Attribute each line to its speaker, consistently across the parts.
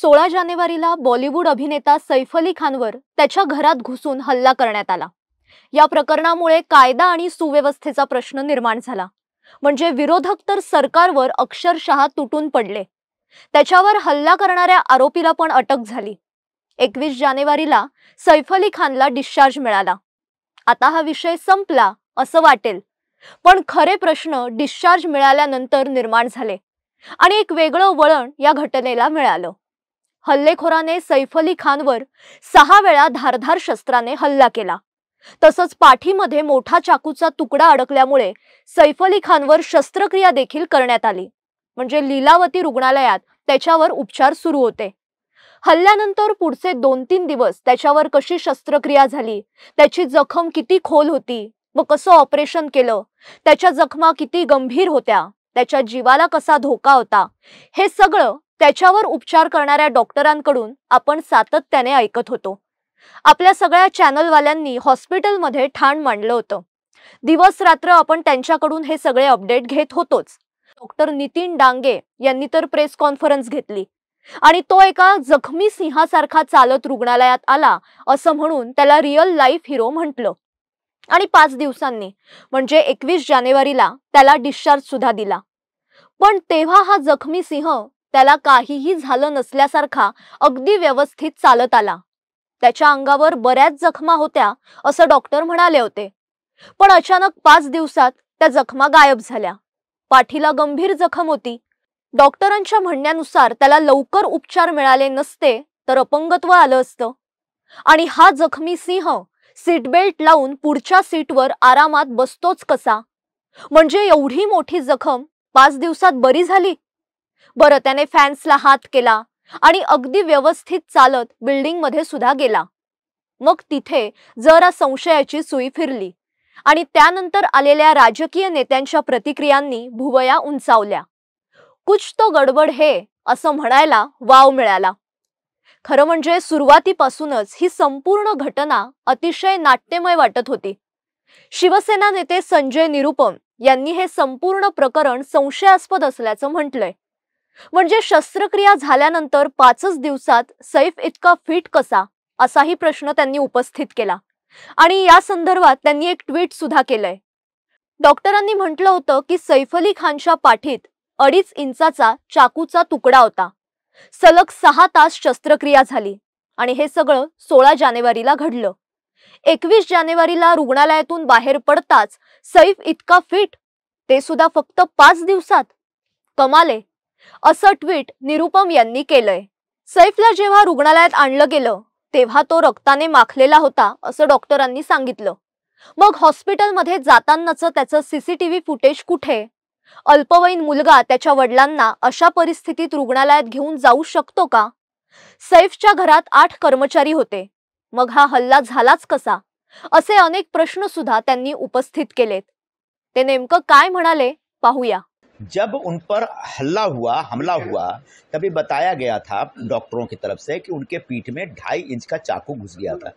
Speaker 1: 16 जानेवारीला बॉलिवूड अभिनेता सैफ अली खानवर त्याच्या घरात घुसून हल्ला करण्यात आला। या प्रकरणामुळे कायदा आणि सुव्यवस्थेचा प्रश्न निर्माण झाला। म्हणजे विरोधक तर सरकारवर अक्षरशः तुटून पडले। त्याच्यावर हल्ला करणाऱ्या आरोपीला पण अटक झाली। 21 जानेवारीला सैफ अली खानला डिस्चार्ज मिळाला। आता हा विषय संपला असं वाटेल, पण खरे प्रश्न डिस्चार्ज मिळाल्यानंतर निर्माण झाले आणि एक वेगळं वळण या घटनेला मिळालं। हल्लेखोराने सैफ अली खानवर 6 वेळा धारधार शस्त्राने हल्ला केला। तसंच पाठीमध्ये मोठा चाकूचा तुकडा अडकल्यामुळे सैफ अली खानवर शस्त्रक्रिया देखील करण्यात आली। म्हणजे लीलावती रुग्णालयात त्याच्यावर उपचार सुरू होते। हल्ल्यानंतर पुढचे 2-3 दिवस त्याच्यावर कशी शस्त्रक्रिया झाली, त्याची जखम किती खोल होती व कसं ऑपरेशन केलं, त्याच्या जखमा किती गंभीर होत्या, त्याच्या जीवाला कसा धोका होता, हे सगळं त्याच्यावर उपचार करणाऱ्या डॉक्टरांकडून आपण सातत्याने ऐकत होतो। आपल्या सगळ्या चॅनलवाल्यांनी हॉस्पिटलमध्ये ठाण मांडलं होतं। दिवस रात्र आपण त्यांच्याकडून हे सगळे अपडेट घेत होतोच। डॉक्टर नितीन डांगे यांनी तर प्रेस कॉन्फरन्स घेतली आणि तो एका जखमी सिंहासारखा चालत रुग्णालयात आला असं म्हणून त्याला रिअल लाईफ हिरो म्हटलं। आणि 5 दिवसांनी म्हणजे 21 जानेवारीला त्याला डिस्चार्ज सुद्धा दिला। पण तेव्हा हा जखमी सिंह त्याला काहीही झालं नसल्यासारखा अगदी व्यवस्थित चालत आला। त्याच्या अंगावर बऱ्याच जखमा होत्या असं डॉक्टर म्हणाले होते, पण अचानक 5 दिवसात त्या जखमा गायब झाल्या। पाठीला गंभीर जखम होती। डॉक्टरांच्या म्हणण्यानुसार त्याला लवकर उपचार मिळाले नसते तर अपंगत्व आलं असतं। आणि हा जखमी सिंह सीट बेल्ट लावून पुढच्या सीटवर आरामात बसतोच कसा? म्हणजे एवढी मोठी जखम 5 दिवसात बरी झाली? बरं, त्याने फॅन्सला हात केला आणि अगदी व्यवस्थित चालत बिल्डिंग मध्ये सुद्धा गेला। मग तिथे जरा संशयाची सुई फिरली आणि त्यानंतर आलेल्या राजकीय नेत्यांच्या प्रतिक्रियांनी भुवया उंचावल्या। कुछ तो गडबड है असं म्हणायला वाव मिळाला। खरं म्हणजे सुरुवातीपासूनच ही संपूर्ण घटना अतिशय नाट्यमय वाटत होती। शिवसेना नेते संजय निरुपम यांनी हे संपूर्ण प्रकरण संशयास्पद असल्याचं म्हटलंय। म्हणजे शस्त्रक्रिया झाल्यानंतर 5च दिवसात सैफ इतका फिट कसा, असाही प्रश्न त्यांनी उपस्थित केला। आणि या संदर्भात त्यांनी एक ट्विट सुद्धा केलंय। डॉक्टरांनी म्हटलं होतं की सैफ अली खानच्या पाठीत 2.5 इंचाचा चाकूचा तुकडा होता। सलग 6 तास शस्त्रक्रिया झाली आणि हे सगळं 16 जानेवारीला घडलं। 21 जानेवारीला रुग्णालयातून बाहेर पडताच सैफ इतका फिट, ते सुद्धा फक्त 5 दिवसात। कमाले असं ट्विट निरुपम यांनी केलंय। सैफला जेव्हा रुग्णालयात आणलं गेलं तेव्हा तो रक्ताने माखलेला होता असं डॉक्टरांनी सांगितलं। मग हॉस्पिटलमध्ये जातानाचं त्याचं सीसीटीव्ही फुटेज कुठे? अल्पवयीन मुलगा त्याच्या वडिलांना अशा परिस्थितीत रुग्णालयात घेऊन जाऊ शकतो का? सैफच्या घरात 8 कर्मचारी होते, मग हा हल्ला झालाच कसा? असे अनेक प्रश्न सुद्धा त्यांनी उपस्थित केलेत। ते नेमकं काय म्हणाले पाहूया।
Speaker 2: जब उन पर हमला हुआ तभी बताया गया था डॉक्टरों की तरफ से कि उनके पीठ में 2.5 इंच का चाकू घुस गया था।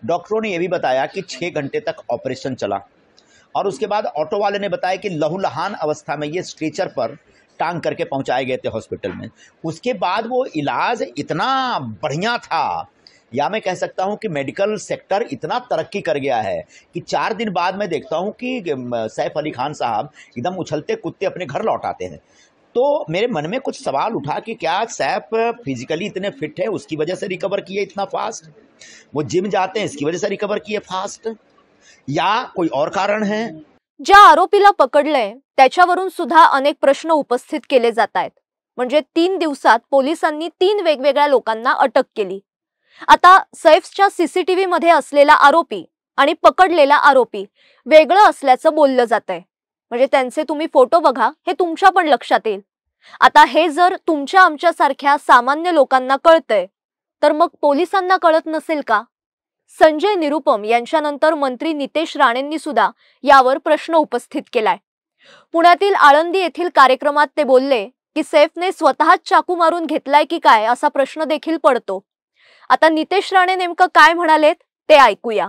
Speaker 2: डॉक्टरों ने यह भी बताया कि 6 घंटे तक ऑपरेशन चला और उसके बाद ऑटो वाले ने बताया कि लहूलुहान अवस्था में ये स्ट्रेचर पर टांग करके पहुंचाए गए थे हॉस्पिटल में। उसके बाद वो इलाज इतना बढ़िया था, या मैं कह सकता हूं कि मेडिकल सेक्टर इतना तरक्की कर गया है कि 4 दिन बाद मैं देखता हूं कि सैफ अली खान साहब एकदम उछलते कूदते अपने घर लौट आते हैं। तो मेरे मन में कुछ सवाल उठा कि क्या सैफ फिजिकली इतने फिट है, उसकी वजह से रिकवर किए इतना फास्ट? वो जिम जाते हैं, इसकी वजह से रिकवर किए फास्ट, या कोई और कारण है?
Speaker 1: ज्या आरोपीला पकडलंय त्याच्यावरून सुद्धा अनेक प्रश्न उपस्थित केले जात आहेत। म्हणजे 3 दिवसात पोलिसांनी 3 वेगवेगळ्या लोकांना अटक केली। आता सैफच्या सीसीटीव्ही मध्ये असलेला आरोपी आणि पकडलेला आरोपी वेगळं असल्याचं बोललं जातंय। म्हणजे त्यांचे तुम्ही फोटो बघा, हे तुमच्या पण लक्षात येईल। आता हे जर तुमच्या आमच्यासारख्या सामान्य लोकांना कळतंय तर मग पोलिसांना कळत नसेल का? संजय निरुपम यांच्यानंतर मंत्री नितेश राणेंनी सुद्धा यावर प्रश्न उपस्थित केलाय। पुण्यातील आळंदी येथील कार्यक्रमात ते बोलले की सैफने स्वतःच चाकू मारून घेतलाय की काय असा प्रश्न देखील पडतो। आता नितेश राणे नेमकं काय म्हणालेत ते ऐकूया।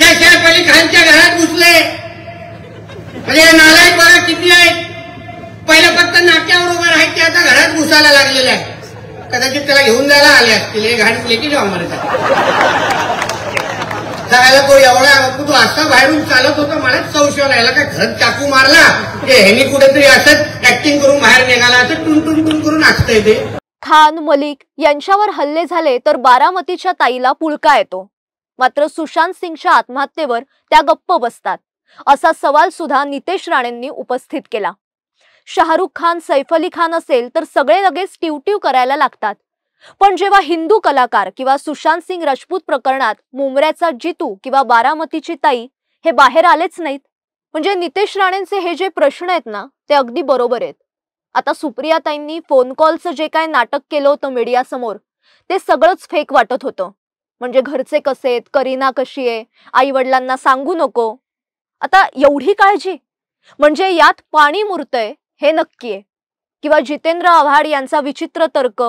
Speaker 3: सैफ अली खानच्या घरात घुसले म्हणजे नालायक बघा किती आहेत। पहिलं फक्त नाक्यावर उभं राहायचे, आता घरात घुसायला लागलेले आहे। कदाचित त्याला घेऊन जायला आले असतील, एक घाट लेके जाऊ हमारे साथ. त्याला तो एवढा तू असा बाहेरून चालत होता, मलाच संशय राहिला का घरात चाकू मारला की ह्यानी कुठेतरी असंच ऍक्टिंग करून बाहेर निघाला, असं टुन टुन करून असतंय ते.
Speaker 1: खान मलिक यांच्यावर हल्ले झाले तर बारामतीच्या ताईला पुळका येतो, मात्र सुशांत सिंगच्या आत्महत्येवर त्या गप्प बसतात असा सवाल सुद्धा नितेश राणेंनी उपस्थित केला. शाहरुख खान, सैफ अली खान असेल तर सगळे लगेच टिवटिव करायला लागतात, पण जेव्हा हिंदू कलाकार किंवा सुशांत सिंग राजपूत प्रकरणात मुंबऱ्याचा जितू किंवा बारामतीची ताई हे बाहेर आलेच नाहीत, म्हणजे नितेश राणेंचे हे जे प्रश्न आहेत ना ते अगदी बरोबर आहेत. आता सुप्रिया ताईंनी फोन कॉलचं जे काय नाटक केलं होतं मीडिया समोर ते सगळंच फेक वाटत होतं. म्हणजे घरचे कसे आहेत, करीना कशी आहे, आई वडिलांना सांगू नको. आता एवढी काळजी, म्हणजे यात पाणी मुरतंय हे नक्की आहे. किंवा जितेंद्र आव्हाड यांचा विचित्र तर्क,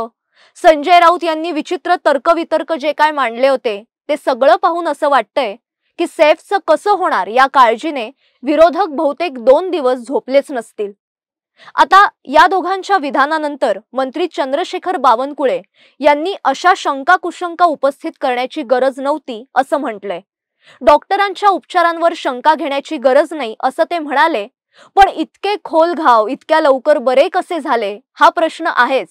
Speaker 1: संजय राऊत यांनी विचित्र तर्कवितर्क जे काय मांडले होते ते सगळं पाहून असं वाटतंय की सैफचं कसं होणार या काळजीने विरोधक बहुतेक 2 दिवस झोपलेच नसतील. आता या दोघांच्या विधानानंतर मंत्री चंद्रशेखर बावनकुळे यांनी अशा शंका कुशंका उपस्थित करण्याची गरज नव्हती असं म्हटलंय. डॉक्टरांच्या उपचारांवर शंका घेण्याची गरज नाही असं ते म्हणाले, पण इतके खोल घाव इतक्या लवकर बरे कसे झाले हा प्रश्न आहेच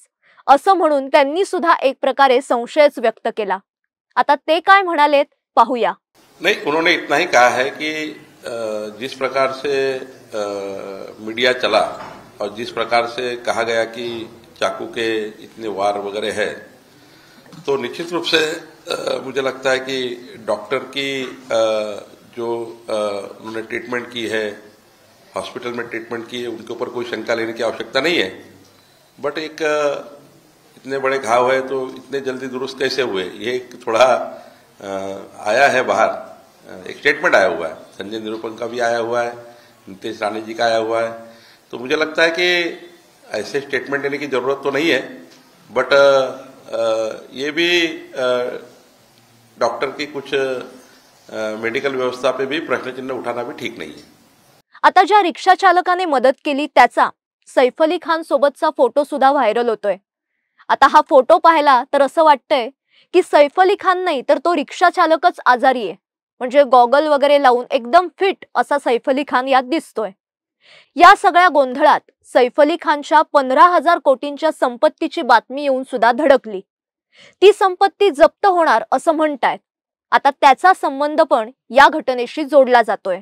Speaker 1: असं म्हणून त्यांनी सुद्धा एक प्रकारे संशयच व्यक्त केला. आता ते काय म्हणालेत पाहूया.
Speaker 4: नहीं, उन्होंने इतना ही कहा है कि जिस प्रकार से मीडिया चला और जिस प्रकार से कहा गया कि चाकू के इतने वार वगैरह है, तो निश्चित रूप से मुझे लगता है कि डॉक्टर की जो उन्होंने ट्रीटमेंट की है, हॉस्पिटल में ट्रीटमेंट की है, उनके ऊपर कोई शंका लेने की आवश्यकता नहीं है. बट एक इतने बड़े घाव है तो इतने जल्दी दुरुस्त कैसे हुए, ये एक थोड़ा आया है बाहर, एक स्टेटमेंट आया हुआ है. संजय निरूपम का भी आया हुआ है, नितेश राणे जी का आया हुआ है. तो मुझे लगता है कि ऐसे स्टेटमेंट देने की जरूरत तो नहीं है, बट ये भी डॉक्टर की कुछ मेडिकल व्यवस्था पे भी प्रश्न चिन्ह उठाना भी ठीक नहीं है.
Speaker 1: आता ज्या रिक्षा चालकाने मदत केली त्याचा सैफ अली खान सोबतचा फोटो सुद्धा व्हायरल होतोय. आता हा फोटो पाहिला तर असं वाटतंय की सैफ अली खान नाही तर तो रिक्षा चालकच आजारी आहे. म्हणजे गॉगल वगैरे लावून एकदम फिट असा सैफ अली खान यात दिसतोय. या सगळ्या गोंधळात सैफ अली खानच्या 15,000 कोटींच्या संपत्तीची बातमी येऊन सुद्धा धडकली. ती संपत्ती जप्त होणार असं म्हणतायत. आता त्याचा संबंध पण या घटनेशी जोडला जातोय.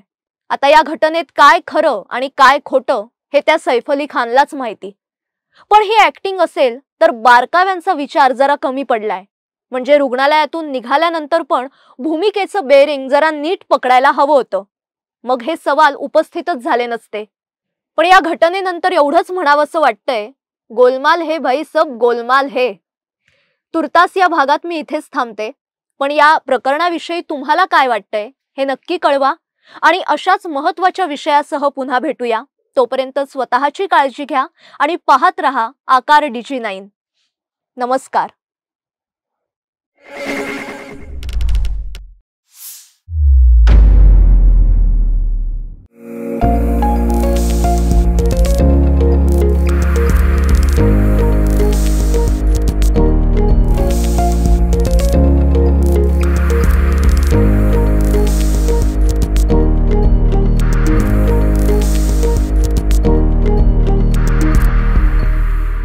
Speaker 1: आता या घटनेत काय खरं आणि काय खोटं हे त्या सैफ अली खानलाच माहिती. पण ही ऍक्टिंग असेल तर बारकाव्यांचा विचार जरा कमी पडलाय. म्हणजे रुग्णालयातून निघाल्यानंतर पण भूमिकेचं बेरिंग जरा नीट पकडायला हवं होतं, मग हे सवाल उपस्थितच झाले नसते. पण या घटनेनंतर एवढंच म्हणावंसं वाटतंय, गोलमाल है भाई, सब गोलमाल है. तुर्तास या भागात मी इथेच थांबते, पण या प्रकरणाविषयी तुम्हाला काय वाटतंय हे नक्की कळवा आणि अशाच महत्त्वाच्या विषयासह पुन्हा भेटूया. तोपर्यंत स्वतःची काळजी घ्या आणि पाहत रहा आकार DG9. नमस्कार.